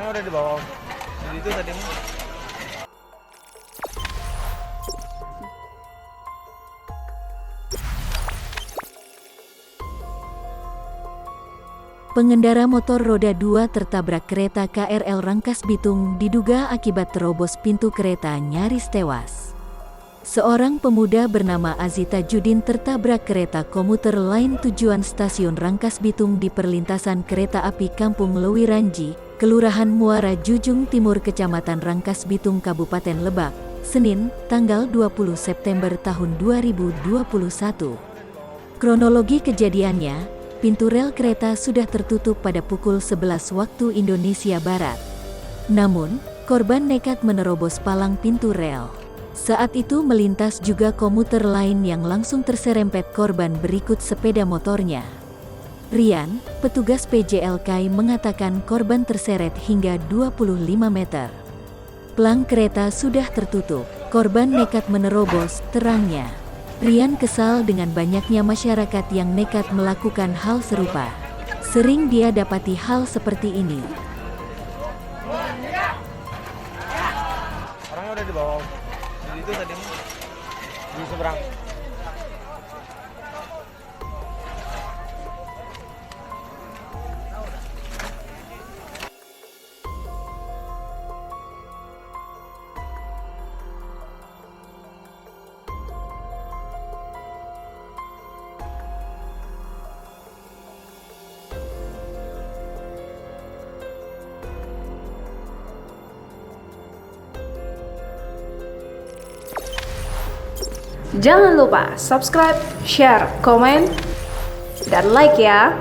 Orangnya udah di bawah. Jadi itu tadi. Pengendara motor roda 2 tertabrak kereta KRL Rangkas Bitung diduga akibat terobos pintu kereta nyaris tewas. Seorang pemuda bernama Azita Judin tertabrak kereta komuter lain tujuan stasiun Rangkas Bitung di perlintasan kereta api Kampung Lewiranji, Kelurahan Muara Jujung Timur Kecamatan Rangkas Bitung Kabupaten Lebak, Senin, tanggal 20 September tahun 2021. Kronologi kejadiannya, pintu rel kereta sudah tertutup pada pukul 11 waktu Indonesia Barat. Namun, korban nekat menerobos palang pintu rel. Saat itu melintas juga komuter lain yang langsung terserempet korban berikut sepeda motornya. Rian, petugas PJLK mengatakan korban terseret hingga 25 meter. Pelang kereta sudah tertutup, korban nekat menerobos, terangnya. Rian kesal dengan banyaknya masyarakat yang nekat melakukan hal serupa. Sering dia dapati hal seperti ini. Orangnya udah di bawah. Jadi itu tadi di seberang. Jangan lupa subscribe, share, komen, dan like ya.